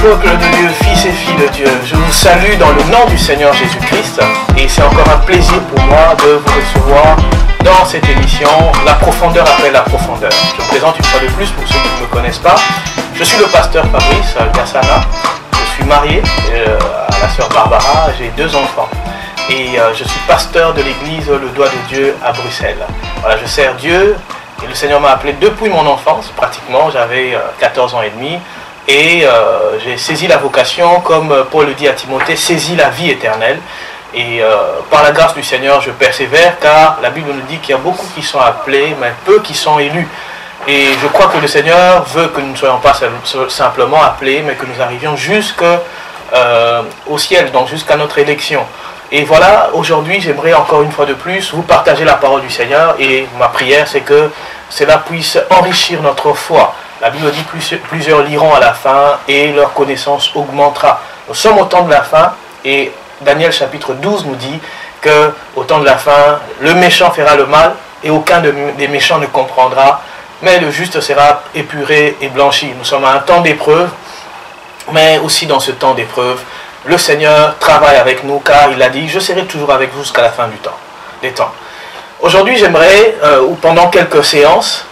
Peuple de Dieu, fils et filles de Dieu, je vous salue dans le nom du Seigneur Jésus-Christ et c'est encore un plaisir pour moi de vous recevoir dans cette émission La profondeur après la profondeur. Je me présente une fois de plus pour ceux qui ne me connaissent pas. Je suis le pasteur Fabrice Gassana, je suis marié à la sœur Barbara, j'ai 2 enfants et je suis pasteur de l'église Le Doigt de Dieu à Bruxelles. Voilà, je sers Dieu et le Seigneur m'a appelé depuis mon enfance, pratiquement, j'avais 14 ans et demi. Et j'ai saisi la vocation, comme Paul le dit à Timothée, saisi la vie éternelle. Et par la grâce du Seigneur, je persévère, car la Bible nous dit qu'il y a beaucoup qui sont appelés, mais peu qui sont élus. Et je crois que le Seigneur veut que nous ne soyons pas simplement appelés, mais que nous arrivions jusqu'au ciel, donc jusqu'à notre élection. Et voilà, aujourd'hui, j'aimerais encore une fois de plus vous partager la parole du Seigneur. Et ma prière, c'est que cela puisse enrichir notre foi. La Bible dit plusieurs liront à la fin et leur connaissance augmentera. Nous sommes au temps de la fin et Daniel chapitre 12 nous dit qu'au temps de la fin, le méchant fera le mal et aucun des méchants ne comprendra, mais le juste sera épuré et blanchi. Nous sommes à un temps d'épreuve, mais aussi dans ce temps d'épreuve, le Seigneur travaille avec nous car il a dit « Je serai toujours avec vous jusqu'à la fin des temps ». Aujourd'hui, j'aimerais, ou pendant quelques séances,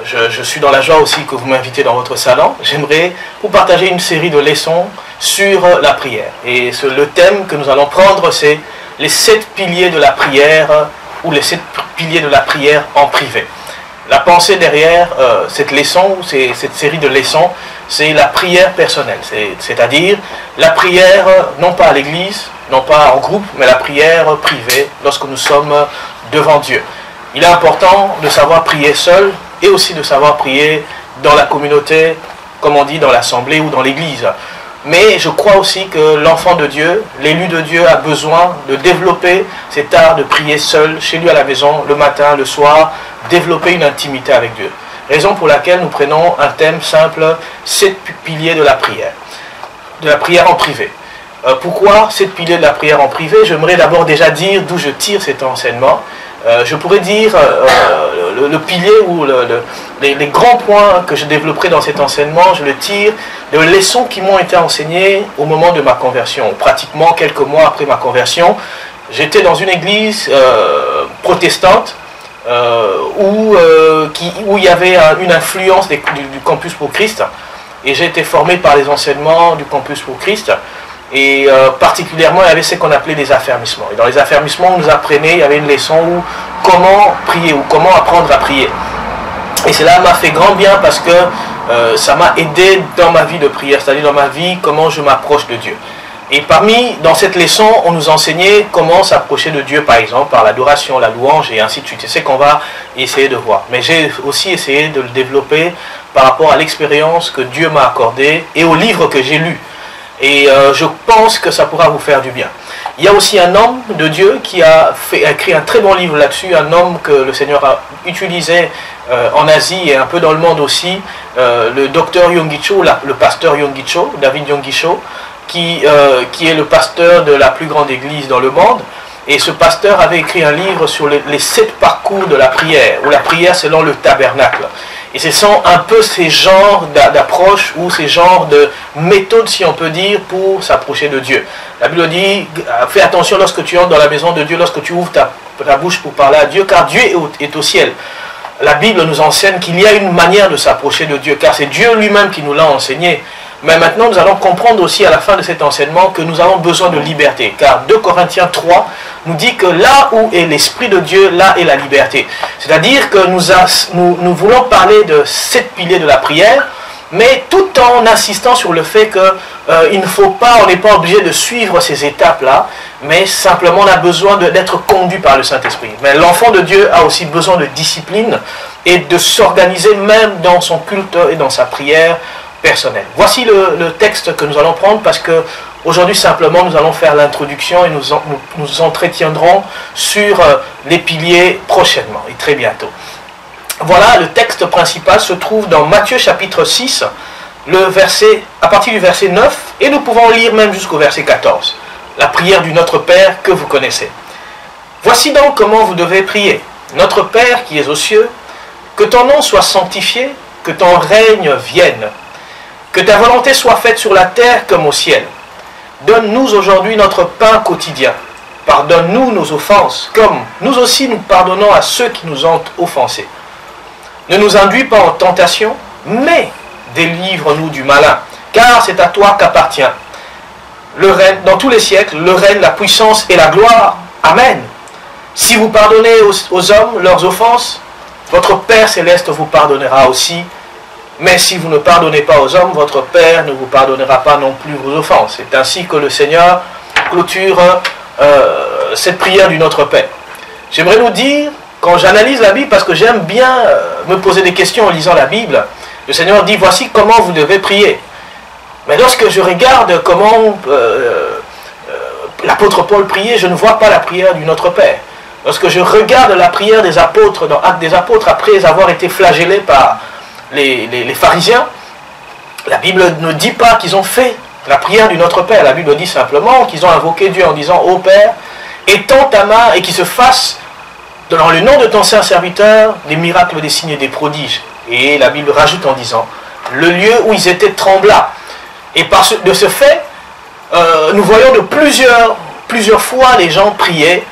je suis dans la joie aussi que vous m'invitez dans votre salon. J'aimerais vous partager une série de leçons sur la prière. Et le thème que nous allons prendre, c'est les 7 piliers de la prière ou les 7 piliers de la prière en privé. La pensée derrière cette leçon, cette série de leçons, c'est la prière personnelle. C'est-à-dire la prière, non pas à l'église, non pas en groupe, mais la prière privée lorsque nous sommes devant Dieu. Il est important de savoir prier seul, et aussi de savoir prier dans la communauté, comme on dit, dans l'assemblée ou dans l'église. Mais je crois aussi que l'enfant de Dieu, l'élu de Dieu, a besoin de développer cet art de prier seul, chez lui à la maison, le matin, le soir, développer une intimité avec Dieu. Raison pour laquelle nous prenons un thème simple, 7 piliers de la prière en privé. Pourquoi 7 piliers de la prière en privé? J'aimerais d'abord déjà dire d'où je tire cet enseignement. Je pourrais dire le pilier ou les grands points que je développerai dans cet enseignement, je le tire de leçons qui m'ont été enseignées au moment de ma conversion. Pratiquement quelques mois après ma conversion, j'étais dans une église protestante où il y avait une influence du Campus pour Christ et j'ai été formé par les enseignements du Campus pour Christ. Et particulièrement, il y avait ce qu'on appelait des affermissements. Et dans les affermissements, on nous apprenait, il y avait une leçon où comment prier ou comment apprendre à prier. Et cela m'a fait grand bien parce que ça m'a aidé dans ma vie de prière, c'est-à-dire dans ma vie, comment je m'approche de Dieu. Et dans cette leçon, on nous enseignait comment s'approcher de Dieu, par exemple, par l'adoration, la louange et ainsi de suite. C'est ce qu'on va essayer de voir. Mais j'ai aussi essayé de le développer par rapport à l'expérience que Dieu m'a accordée et aux livres que j'ai lus. Et je pense que ça pourra vous faire du bien. Il y a aussi un homme de Dieu qui a écrit un très bon livre là-dessus, un homme que le Seigneur a utilisé en Asie et un peu dans le monde aussi, le docteur Yonggi Cho, le pasteur Yonggi Cho, David Yonggi Cho, qui est le pasteur de la plus grande église dans le monde. Et ce pasteur avait écrit un livre sur les 7 parcours de la prière, ou la prière selon le tabernacle. Et ce sont un peu ces genres d'approches ou ces genres de méthodes, si on peut dire, pour s'approcher de Dieu. La Bible dit, fais attention lorsque tu entres dans la maison de Dieu, lorsque tu ouvres ta bouche pour parler à Dieu, car Dieu est au ciel. La Bible nous enseigne qu'il y a une manière de s'approcher de Dieu, car c'est Dieu lui-même qui nous l'a enseigné. Mais maintenant, nous allons comprendre aussi à la fin de cet enseignement que nous avons besoin de liberté. Car 2 Corinthiens 3 nous dit que là où est l'Esprit de Dieu, là est la liberté. C'est-à-dire que nous voulons parler de 7 piliers de la prière, mais tout en insistant sur le fait qu'il ne faut pas, on n'est pas obligé de suivre ces étapes-là, mais simplement on a besoin d'être conduit par le Saint-Esprit. Mais l'enfant de Dieu a aussi besoin de discipline et de s'organiser même dans son culte et dans sa prière personnel. Voici le texte que nous allons prendre parce que aujourd'hui simplement nous allons faire l'introduction et nous entretiendrons sur les piliers prochainement et très bientôt. Voilà, le texte principal se trouve dans Matthieu chapitre 6, à partir du verset 9 et nous pouvons lire même jusqu'au verset 14. La prière du Notre Père que vous connaissez. Voici donc comment vous devez prier. Notre Père qui es aux cieux, que ton nom soit sanctifié, que ton règne vienne. Que ta volonté soit faite sur la terre comme au ciel. Donne-nous aujourd'hui notre pain quotidien. Pardonne-nous nos offenses, comme nous aussi nous pardonnons à ceux qui nous ont offensés. Ne nous induis pas en tentation, mais délivre-nous du malin, car c'est à toi qu'appartient le règne dans tous les siècles, le règne, la puissance et la gloire. Amen. Si vous pardonnez aux hommes leurs offenses, votre Père céleste vous pardonnera aussi. Mais si vous ne pardonnez pas aux hommes, votre Père ne vous pardonnera pas non plus vos offenses. C'est ainsi que le Seigneur clôture cette prière du Notre Père. J'aimerais nous dire, quand j'analyse la Bible, parce que j'aime bien me poser des questions en lisant la Bible, le Seigneur dit, voici comment vous devez prier. Mais lorsque je regarde comment l'apôtre Paul priait, je ne vois pas la prière du Notre Père. Lorsque je regarde la prière des apôtres, dans Actes des apôtres, après avoir été flagellés par les pharisiens, la Bible ne dit pas qu'ils ont fait la prière du Notre Père. La Bible dit simplement qu'ils ont invoqué Dieu en disant, ô Père, étends ta main et qu'il se fasse, dans le nom de ton saint serviteur, des miracles, des signes et des prodiges. Et la Bible rajoute en disant, le lieu où ils étaient trembla. Et de ce fait, nous voyons de plusieurs fois les gens prier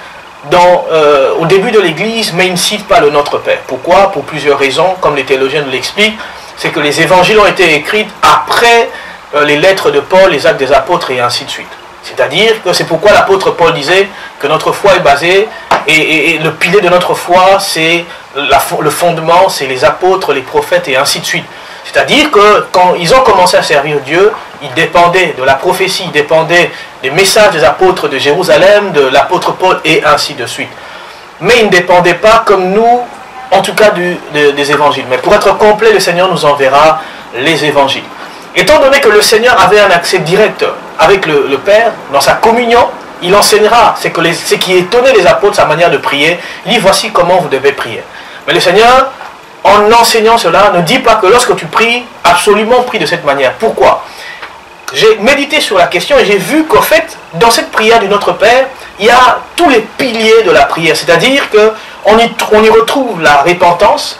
au début de l'Église, mais ils ne citent pas le Notre Père. Pourquoi? Pour plusieurs raisons, comme les théologiens nous l'expliquent. C'est que les évangiles ont été écrits après les lettres de Paul, les actes des apôtres et ainsi de suite. C'est-à-dire que c'est pourquoi l'apôtre Paul disait que notre foi est basée, et le pilier de notre foi, c'est le fondement, c'est les apôtres, les prophètes et ainsi de suite. C'est-à-dire que quand ils ont commencé à servir Dieu, ils dépendaient de la prophétie, ils dépendaient des messages des apôtres de Jérusalem, de l'apôtre Paul et ainsi de suite. Mais ils ne dépendaient pas comme nous, en tout cas des évangiles. Mais pour être complet, le Seigneur nous enverra les évangiles. Étant donné que le Seigneur avait un accès direct avec le Père, dans sa communion, il enseignera. C'est qui étonnait les apôtres, sa manière de prier. Il dit, voici comment vous devez prier. Mais le Seigneur, en enseignant cela, ne dit pas que lorsque tu pries, absolument prie de cette manière. Pourquoi? J'ai médité sur la question et j'ai vu qu'en fait, dans cette prière du Notre Père, il y a tous les piliers de la prière. C'est-à-dire qu'on y retrouve la repentance,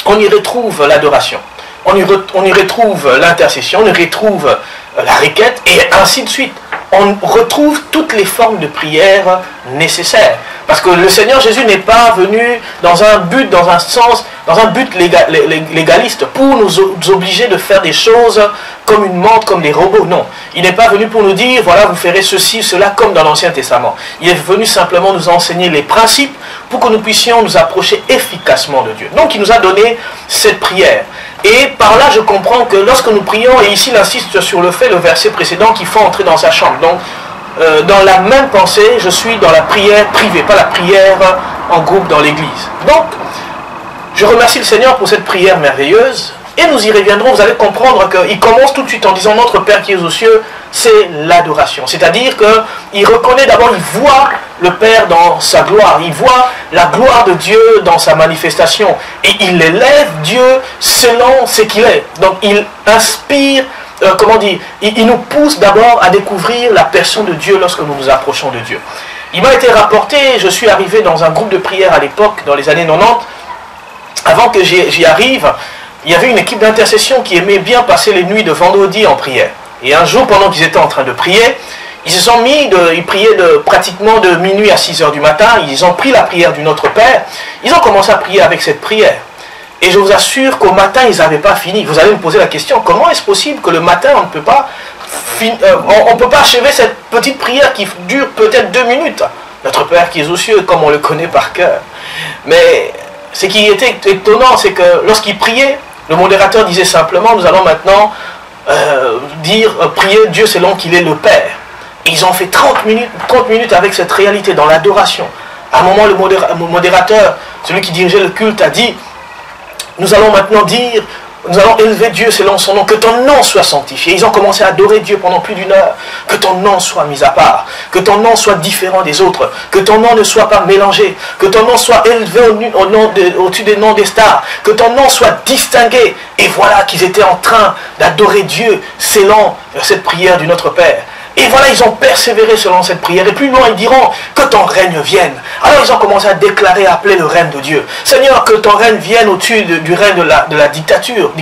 on y retrouve l'adoration, on y retrouve l'intercession, on y retrouve la requête et ainsi de suite. On retrouve toutes les formes de prière nécessaires. Parce que le Seigneur Jésus n'est pas venu dans un but, dans un but légaliste pour nous obliger de faire des choses comme une montre, comme des robots. Non. Il n'est pas venu pour nous dire, voilà, vous ferez ceci, cela, comme dans l'Ancien Testament. Il est venu simplement nous enseigner les principes pour que nous puissions nous approcher efficacement de Dieu. Donc il nous a donné cette prière. Et par là, je comprends que lorsque nous prions, et ici il insiste sur le verset précédent, qu'il faut entrer dans sa chambre. Donc, dans la même pensée, je suis dans la prière privée, pas la prière en groupe dans l'église. Donc, je remercie le Seigneur pour cette prière merveilleuse, et nous y reviendrons. Vous allez comprendre qu'il commence tout de suite en disant, notre Père qui es aux cieux, c'est l'adoration. C'est-à-dire qu'il reconnaît d'abord, il voit le Père dans sa gloire, il voit la gloire de Dieu dans sa manifestation, et il élève Dieu selon ce qu'il est. Donc, il inspire, il nous pousse d'abord à découvrir la personne de Dieu lorsque nous nous approchons de Dieu. Il m'a été rapporté, je suis arrivé dans un groupe de prière à l'époque, dans les années 90, avant que j'y arrive, il y avait une équipe d'intercession qui aimait bien passer les nuits de vendredi en prière. Et un jour, pendant qu'ils étaient en train de prier, ils se sont ils priaient pratiquement de minuit à 6 heures du matin, ils ont pris la prière du Notre Père, ils ont commencé à prier avec cette prière. Et je vous assure qu'au matin, ils n'avaient pas fini. Vous allez me poser la question, comment est-ce possible que le matin, on ne peut pas achever cette petite prière qui dure peut-être 2 minutes? Notre Père qui est aux cieux, comme on le connaît par cœur. Mais ce qui était étonnant, c'est que lorsqu'il priait, le modérateur disait simplement, nous allons maintenant prier Dieu selon qu'il est le Père. Et ils ont fait 30 minutes avec cette réalité dans l'adoration. À un moment, le modérateur, celui qui dirigeait le culte, a dit, nous allons maintenant dire, nous allons élever Dieu selon son nom, que ton nom soit sanctifié. Ils ont commencé à adorer Dieu pendant plus d'1 heure, que ton nom soit mis à part, que ton nom soit différent des autres, que ton nom ne soit pas mélangé, que ton nom soit élevé au-dessus des noms des stars, que ton nom soit distingué. Et voilà qu'ils étaient en train d'adorer Dieu selon cette prière du Notre Père. Et voilà, ils ont persévéré selon cette prière. Et plus loin, ils diront que ton règne vienne. Alors ils ont commencé à déclarer, à appeler le règne de Dieu. Seigneur, que ton règne vienne au-dessus du règne de la dictature.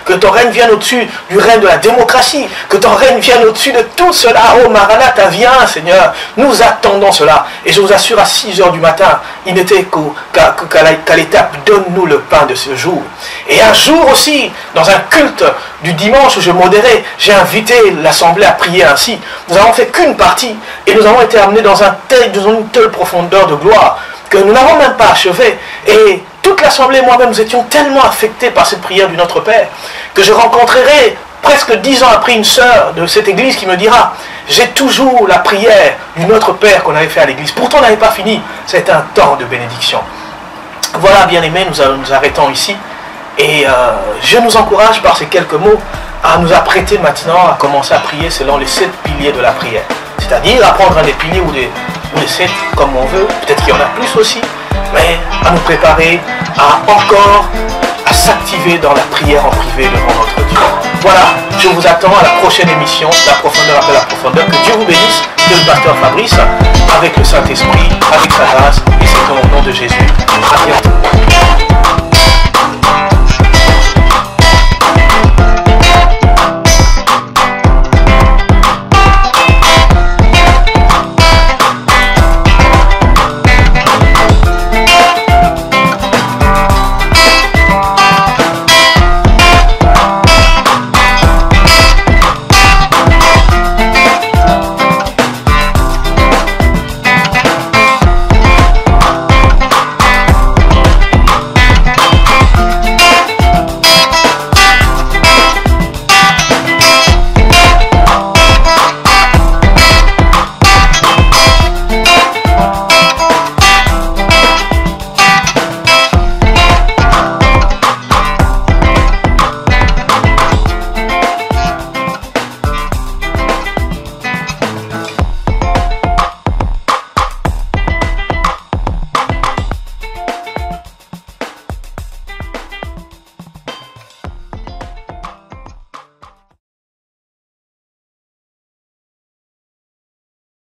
Que ton règne vienne au-dessus du règne de la démocratie. Que ton règne vienne au-dessus de tout cela. Oh Maranatha, viens Seigneur. Nous attendons cela. Et je vous assure, à 6 heures du matin, il n'était qu'à l'étape, donne-nous le pain de ce jour. Et un jour aussi, dans un culte du dimanche où je modérais, j'ai invité l'assemblée à prier ainsi. Nous n'avons fait qu'une partie et nous avons été amenés dans une telle profondeur de gloire que nous n'avons même pas achevé. Et toute l'assemblée et moi-même, nous étions tellement affectés par cette prière du Notre Père que je rencontrerai presque 10 ans après une sœur de cette église qui me dira « J'ai toujours la prière du Notre Père qu'on avait fait à l'église. Pourtant, on n'avait pas fini. C'est un temps de bénédiction. » Voilà, bien-aimés, nous arrêtons ici. Et je nous encourage par ces quelques mots à nous apprêter maintenant à commencer à prier selon les 7 piliers de la prière. C'est-à-dire à prendre un des piliers ou les 7 comme on veut, peut-être qu'il y en a plus aussi, mais à nous préparer à s'activer dans la prière en privé devant notre Dieu. Voilà, je vous attends à la prochaine émission, La Profondeur après la Profondeur. Que Dieu vous bénisse, de le pasteur Fabrice, avec le Saint-Esprit, avec sa grâce, et c'est au nom de Jésus. À bientôt.